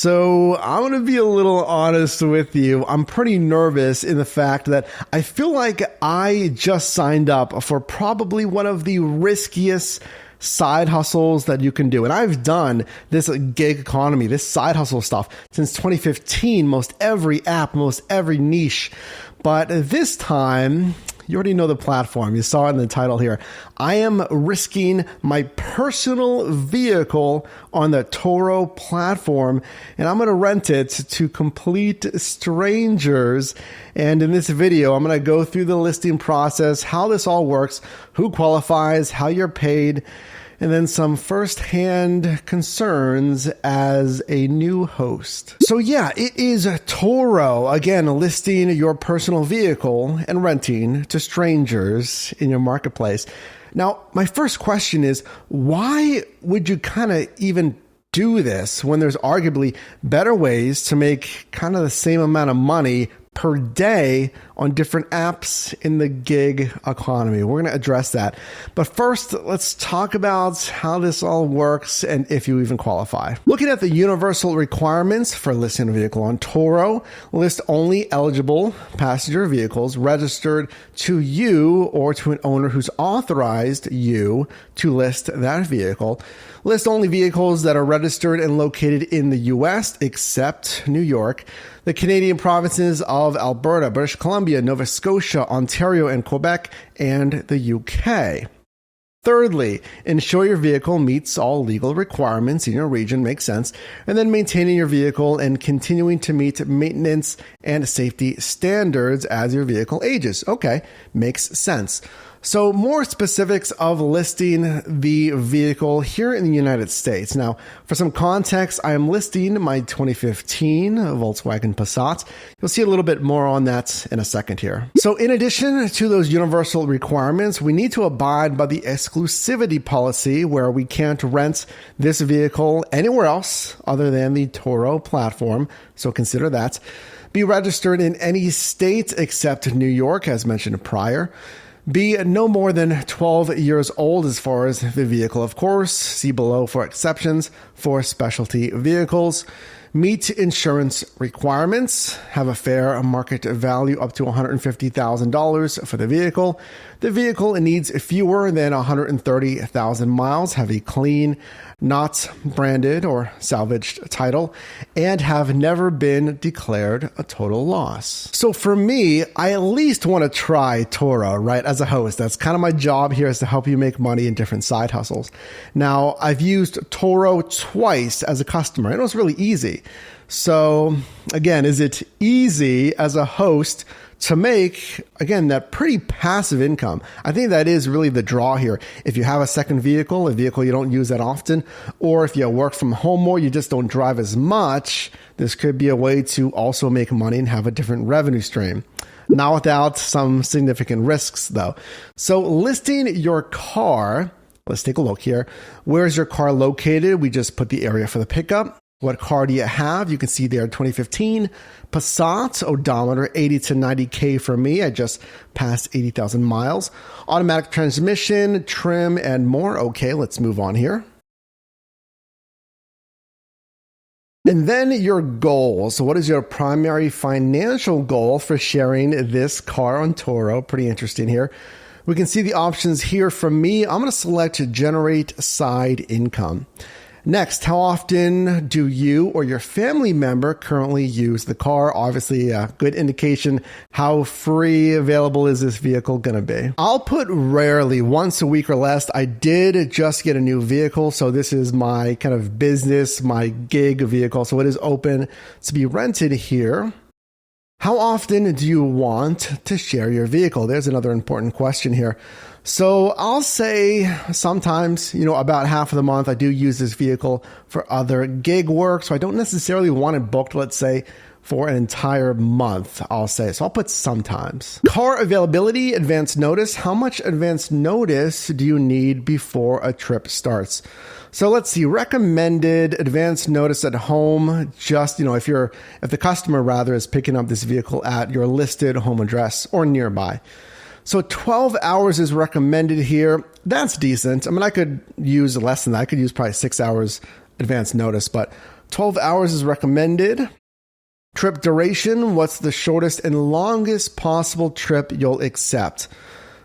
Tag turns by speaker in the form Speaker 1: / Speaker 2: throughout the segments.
Speaker 1: So I'm going to be a little honest with you. I'm pretty nervous in the fact that I feel like I just signed up for probably one of the riskiest side hustles that you can do. And I've done this gig economy, this side hustle stuff since 2015, most every app, most every niche. But this time, you already know the platform. You saw it in the title here. I am risking my personal vehicle on the Turo platform, and I'm going to rent it to complete strangers. And in this video, I'm going to go through the listing process, how this all works, who qualifies, how you're paid, and then some first-hand concerns as a new host. So yeah, it is Turo, again, listing your personal vehicle and renting to strangers in your marketplace. Now, my first question is, why would you kind of even do this when there's arguably better ways to make kind of the same amount of money per day on different apps in the gig economy? We're going to address that. But first, let's talk about how this all works and if you even qualify. Looking at the universal requirements for listing a vehicle on Turo, list only eligible passenger vehicles registered to you or to an owner who's authorized you to list that vehicle. List only vehicles that are registered and located in the U.S. except New York, the Canadian provinces of Alberta, British Columbia, Nova Scotia, Ontario, and Quebec, and the UK. Thirdly, ensure your vehicle meets all legal requirements in your region, makes sense, and then maintaining your vehicle and continuing to meet maintenance and safety standards as your vehicle ages. Okay, makes sense. So more specifics of listing the vehicle here in the United States. Now, for some context, I am listing my 2015 Volkswagen Passat. You'll see a little bit more on that in a second here. So in addition to those universal requirements, we need to abide by the exclusivity policy where we can't rent this vehicle anywhere else other than the Turo platform. So consider that. Be registered in any state except New York, as mentioned prior. Be no more than 12 years old as far as the vehicle, of course. See below for exceptions for specialty vehicles. Meet insurance requirements. Have a fair market value up to $150,000 for the vehicle. The vehicle needs fewer than 130,000 miles. Have a clean, not branded or salvaged title, and have never been declared a total loss. So for me, I at least want to try Turo, right? As a host, that's kind of my job here, is to help you make money in different side hustles. Now, I've used Turo twice as a customer, and it was really easy. So again, is it easy as a host to make, again, that pretty passive income? I think that is really the draw here. If you have a second vehicle, a vehicle you don't use that often, or if you work from home more, you just don't drive as much, this could be a way to also make money and have a different revenue stream. Not without some significant risks, though. So listing your car, let's take a look here. Where's your car located? We just put the area for the pickup. What car do you have? You can see there 2015 Passat, odometer 80 to 90K for me. I just passed 80,000 miles. Automatic transmission, trim, and more. Okay, let's move on here. And then your goals. So what is your primary financial goal for sharing this car on Turo? Pretty interesting here. We can see the options here from me. I'm going to select generate side income. Next, how often do you or your family member currently use the car? Obviously, a good indication how free available is this vehicle going to be. I'll put rarely, once a week or less. I did just get a new vehicle, so this is my kind of business, my gig vehicle, so it is open to be rented here. How often do you want to share your vehicle? There's another important question here. So I'll say sometimes, about half of the month, I do use this vehicle for other gig work. So I don't necessarily want it booked, let's say, for an entire month, I'll say. So I'll put sometimes. Car availability, advance notice. How much advance notice do you need before a trip starts? So let's see, recommended advance notice at home, just, if the customer rather is picking up this vehicle at your listed home address or nearby. So 12 hours is recommended here. That's decent. I mean, I could use less than that. I could use probably 6 hours advance notice, but 12 hours is recommended. Trip duration, what's the shortest and longest possible trip you'll accept?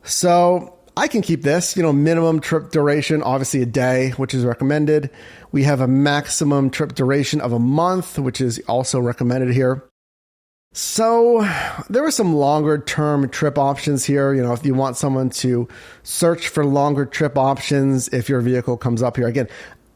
Speaker 1: So I can keep this, minimum trip duration, obviously a day, which is recommended. We have a maximum trip duration of a month, which is also recommended here. So there are some longer term trip options here. If you want someone to search for longer trip options, if your vehicle comes up here, again,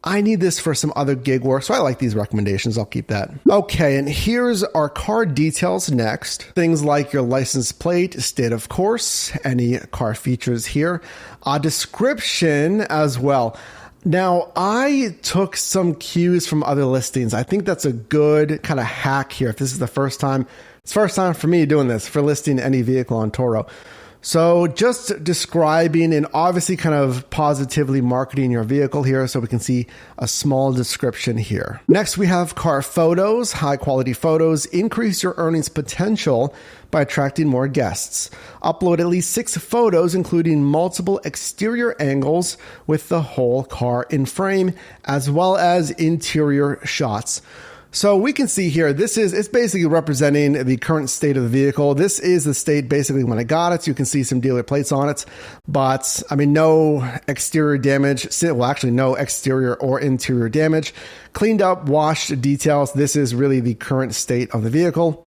Speaker 1: I need this for some other gig work, so I like these recommendations. I'll keep that. Okay, and here's our car details next. Things like your license plate, state of course, any car features here, a description as well. Now, I took some cues from other listings. I think that's a good kind of hack here. If this is the first time, it's first time for me doing this, for listing any vehicle on Turo. So just describing and obviously kind of positively marketing your vehicle here, so we can see a small description here. Next, we have car photos, high quality photos. Increase your earnings potential by attracting more guests. Upload at least 6 photos, including multiple exterior angles with the whole car in frame, as well as interior shots. So we can see here, it's basically representing the current state of the vehicle. This is the state basically when I got it. So you can see some dealer plates on it, but no exterior damage. Well, actually no exterior or interior damage. Cleaned up, washed details. This is really the current state of the vehicle.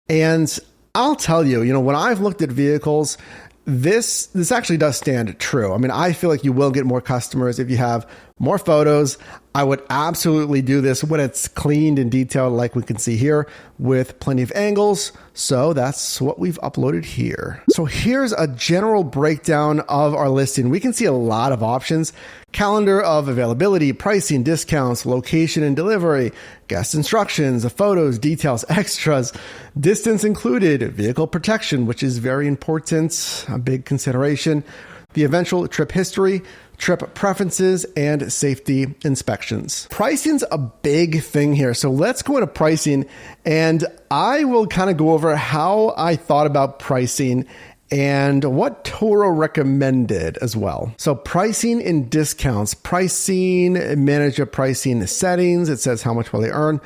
Speaker 1: And I'll tell you, when I've looked at vehicles, this actually does stand true. I feel like you will get more customers if you have more photos. I would absolutely do this when it's cleaned and detailed, like we can see here, with plenty of angles. So that's what we've uploaded here. So here's a general breakdown of our listing. We can see a lot of options: calendar of availability, pricing, discounts, location and delivery, guest instructions, photos, details, extras, distance included, vehicle protection, which is very important, a big consideration, the eventual trip history, trip preferences, and safety inspections. Pricing's a big thing here. So let's go into pricing, and I will kind of go over how I thought about pricing and what Turo recommended as well. So pricing and discounts, pricing, manage your pricing settings. It says how much will they earn.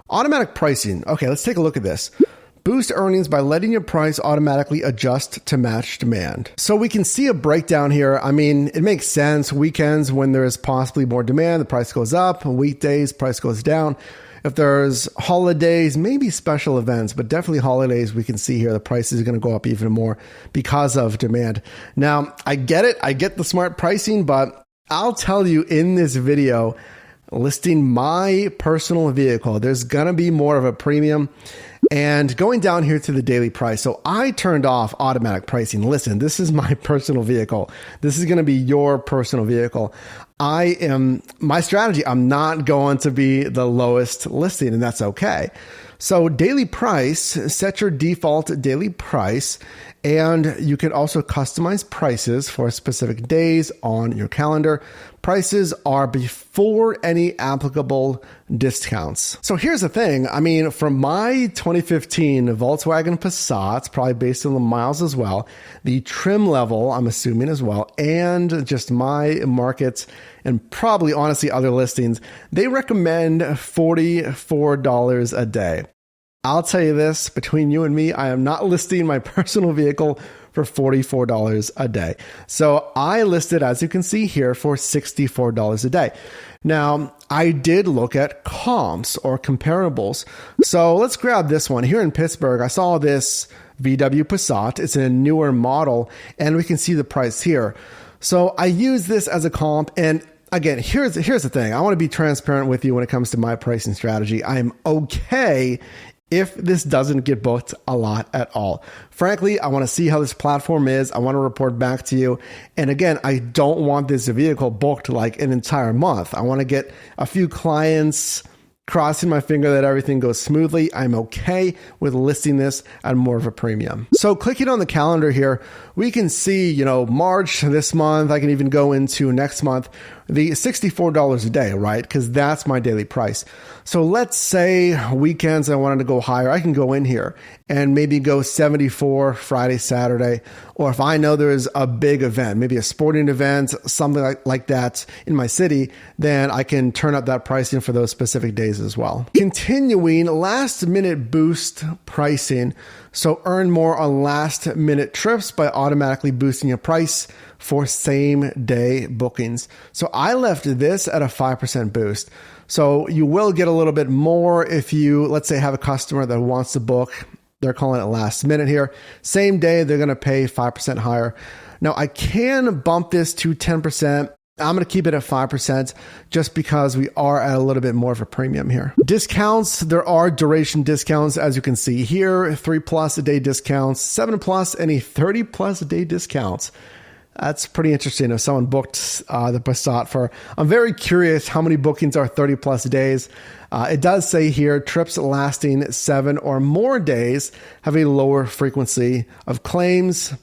Speaker 1: Automatic pricing. Okay, let's take a look at this. Boost earnings by letting your price automatically adjust to match demand. So we can see a breakdown here. It makes sense. Weekends, when there is possibly more demand, the price goes up. Weekdays, price goes down. If there's holidays, maybe special events, but definitely holidays, we can see here the price is going to go up even more because of demand. Now, I get it. I get the smart pricing, but I'll tell you in this video, listing my personal vehicle, there's going to be more of a premium. And going down here to the daily price. So I turned off automatic pricing. Listen, this is my personal vehicle. This is going to be your personal vehicle. My strategy, I'm not going to be the lowest listing, and that's okay. So daily price, set your default daily price, and you can also customize prices for specific days on your calendar. Prices are before any applicable discounts. So here's the thing. From my 2015 Volkswagen Passat, probably based on the miles as well, the trim level, I'm assuming as well, and just my markets and probably honestly other listings, they recommend $44 a day. I'll tell you this, between you and me, I am not listing my personal vehicle for $44 a day. So I listed, as you can see here, for $64 a day. Now, I did look at comps or comparables. So let's grab this one. Here in Pittsburgh, I saw this VW Passat. It's a newer model, and we can see the price here. So I use this as a comp, and again, here's the thing. I want to be transparent with you when it comes to my pricing strategy. I am okay if this doesn't get booked a lot at all. Frankly, I want to see how this platform is. I want to report back to you. And again, I don't want this vehicle booked like an entire month. I want to get a few clients, crossing my finger that everything goes smoothly. I'm okay with listing this at more of a premium. So clicking on the calendar here, we can see, March this month. I can even go into next month. the $64 a day, right? Because that's my daily price. So let's say weekends I wanted to go higher. I can go in here and maybe go 74 Friday, Saturday. Or if I know there is a big event, maybe a sporting event, something like that in my city, then I can turn up that pricing for those specific days as well. Continuing, last minute boost pricing. So earn more on last minute trips by automatically boosting your price for same day bookings. So I left this at a 5% boost. So you will get a little bit more if you, let's say, have a customer that wants to book. They're calling it last minute here. Same day, they're going to pay 5% higher. Now I can bump this to 10%. I'm going to keep it at 5% just because we are at a little bit more of a premium here. Discounts, there are duration discounts, as you can see here, 3+ a day discounts, 7+ and a 30+ a day discounts. That's pretty interesting. If someone booked the Passat for, I'm very curious how many bookings are 30+ days. It does say here, trips lasting 7 or more days have a lower frequency of claims.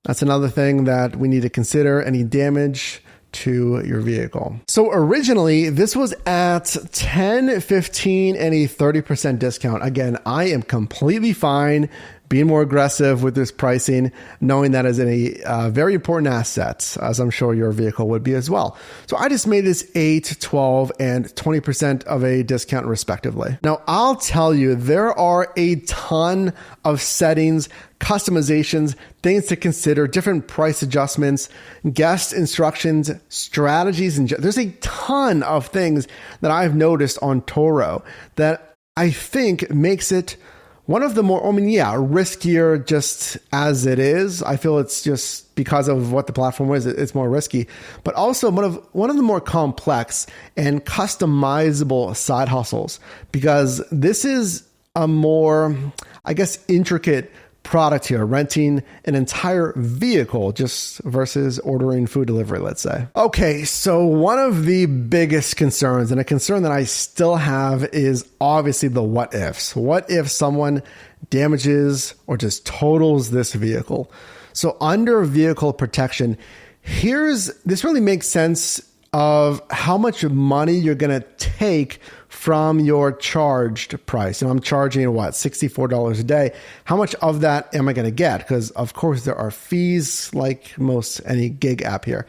Speaker 1: That's another thing that we need to consider, any damage to your vehicle. So originally this was at 10, 15, and a 30% discount. Again, I am completely fine being more aggressive with this pricing, knowing that is a very important asset, as I'm sure your vehicle would be as well. So I just made this 8, 12, and 20% of a discount respectively. Now I'll tell you, there are a ton of settings, customizations, things to consider, different price adjustments, guest instructions, strategies, and there's a ton of things that I've noticed on Turo that I think makes it one of the more, riskier just as it is. I feel it's just because of what the platform is, it's more risky, but also one of the more complex and customizable side hustles, because this is a more, intricate product here, renting an entire vehicle just versus ordering food delivery, let's say. Okay, so one of the biggest concerns, and a concern that I still have, is obviously the what ifs. What if someone damages or just totals this vehicle? So under vehicle protection, this really makes sense of how much money you're going to take from your charged price. And I'm charging $64 a day. How much of that am I going to get? Because of course there are fees like most any gig app here.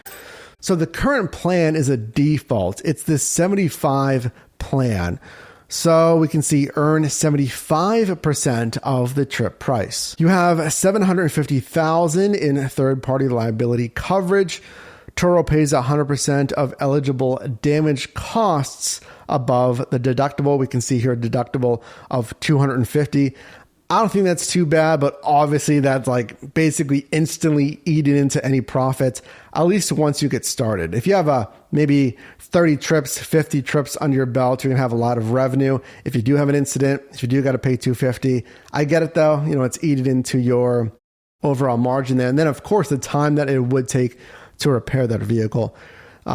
Speaker 1: So the current plan is a default. It's the 75 plan. So we can see earn 75% of the trip price. You have $750,000 in third-party liability coverage. Turo pays 100% of eligible damage costs above the deductible. We can see here a deductible of $250. I don't think that's too bad, but obviously that's like basically instantly eating into any profit, at least once you get started. If you have maybe 30 trips, 50 trips under your belt, you're gonna have a lot of revenue. If you do have an incident, if you do got to pay $250, I get it though. It's eating into your overall margin there. And then of course the time that it would take to repair that vehicle.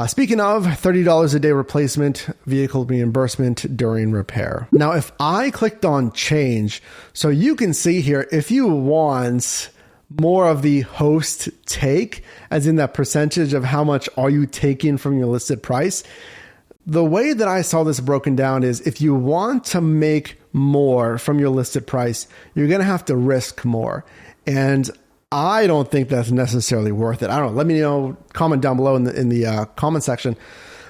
Speaker 1: Speaking of, $30 a day replacement vehicle reimbursement during repair. Now, if I clicked on change, so you can see here, if you want more of the host take, as in that percentage of how much are you taking from your listed price, the way that I saw this broken down is if you want to make more from your listed price, you're going to have to risk more. And I don't think that's necessarily worth it. I don't know. Let me know, comment down below in the comment section.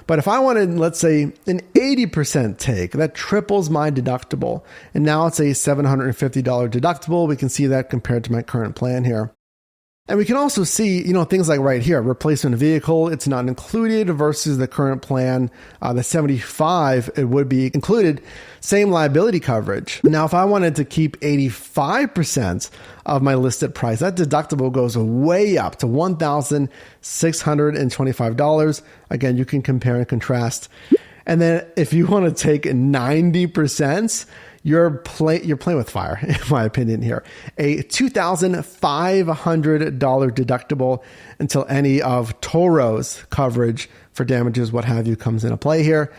Speaker 1: But if I wanted, let's say, an 80% take, that triples my deductible. And now it's a $750 deductible. We can see that compared to my current plan here. And we can also see, things like right here, replacement vehicle, it's not included versus the current plan, the 75, it would be included, same liability coverage. Now, if I wanted to keep 85% of my listed price, that deductible goes way up to $1,625. Again, you can compare and contrast. And then if you want to take 90%, you're playing with fire, in my opinion here. A $2,500 deductible until any of Turo's coverage for damages, what have you, comes into play here.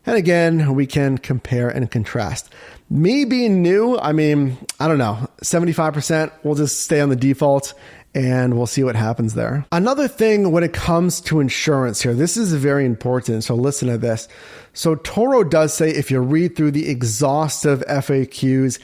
Speaker 1: And again, we can compare and contrast. Me being new, I don't know, 75%, we'll just stay on the default. and we'll see what happens there. Another thing when it comes to insurance here, this is very important, so listen to this. So Turo does say, if you read through the exhaustive FAQs,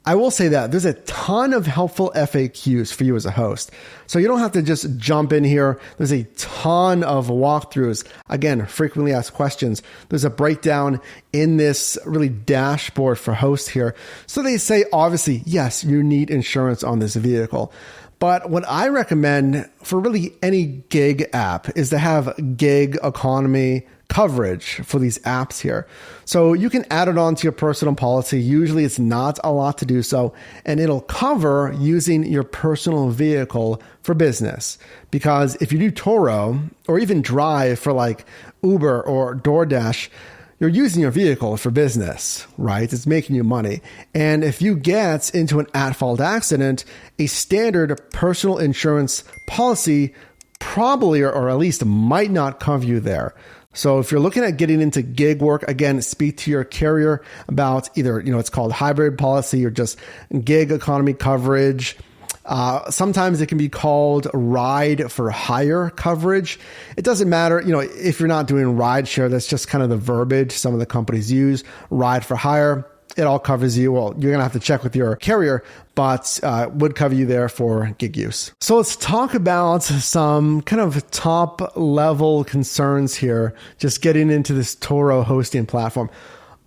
Speaker 1: I will say that there's a ton of helpful FAQs for you as a host. So you don't have to just jump in here. There's a ton of walkthroughs. Again, frequently asked questions. There's a breakdown in this really dashboard for hosts here. So they say, obviously, yes, you need insurance on this vehicle. But what I recommend for really any gig app is to have gig economy coverage for these apps here. So you can add it on to your personal policy. Usually it's not a lot to do so, and it'll cover using your personal vehicle for business. Because if you do Turo or even drive for like Uber or DoorDash, you're using your vehicle for business, right? It's making you money. And if you get into an at-fault accident, a standard personal insurance policy probably or at least might not cover you there. So if you're looking at getting into gig work, again, speak to your carrier about either, it's called hybrid policy or just gig economy coverage. Sometimes it can be called ride for hire coverage. It doesn't matter, if you're not doing ride share, that's just kind of the verbiage some of the companies use. Ride for hire, it all covers you. Well, you're going to have to check with your carrier, but would cover you there for gig use. So let's talk about some kind of top level concerns here, just getting into this Turo hosting platform.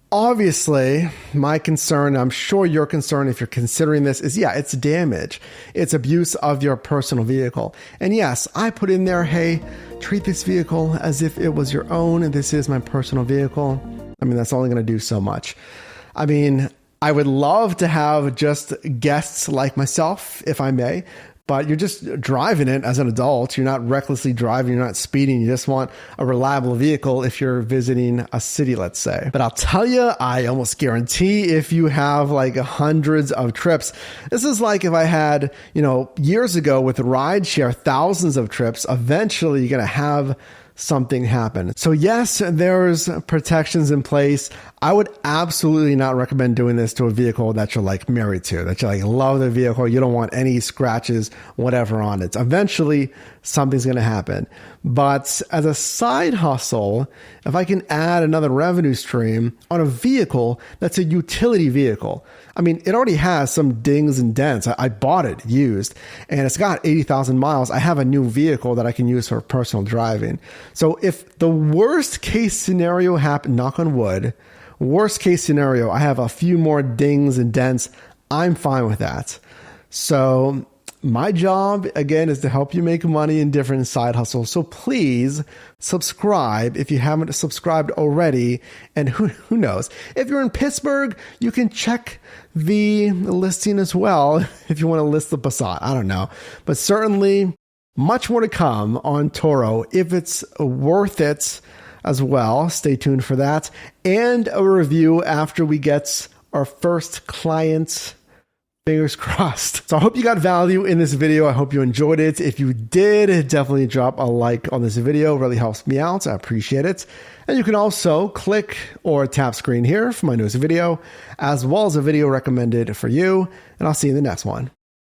Speaker 1: Obviously, my concern, I'm sure your concern if you're considering this is, it's damage. It's abuse of your personal vehicle. And yes, I put in there, hey, treat this vehicle as if it was your own and this is my personal vehicle. I mean, that's only going to do so much. I mean, I would love to have just guests like myself, if I may, but you're just driving it as an adult. You're not recklessly driving. You're not speeding. You just want a reliable vehicle if you're visiting a city, let's say. But I'll tell you, I almost guarantee if you have like hundreds of trips, this is like if I had, years ago with rideshare, thousands of trips, eventually you're going to have something happen. So yes, there's protections in place. I would absolutely not recommend doing this to a vehicle that you're like married to, that you like love the vehicle. You don't want any scratches, whatever on it. Eventually something's going to happen. But as a side hustle, if I can add another revenue stream on a vehicle that's a utility vehicle, I mean, it already has some dings and dents. I bought it used and it's got 80,000 miles. I have a new vehicle that I can use for personal driving. So if the worst case scenario happened, knock on wood, worst case scenario, I have a few more dings and dents, I'm fine with that. So my job, again, is to help you make money in different side hustles. So please subscribe if you haven't subscribed already. And who knows? If you're in Pittsburgh, you can check the listing as well if you want to list the Passat. I don't know. But certainly much more to come on Turo if it's worth it as well. Stay tuned for that. And a review after we get our first client. Fingers crossed. So I hope you got value in this video. I hope you enjoyed it. If you did, definitely drop a like on this video. It really helps me out. I appreciate it. And you can also click or tap screen here for my newest video, as well as a video recommended for you. And I'll see you in the next one.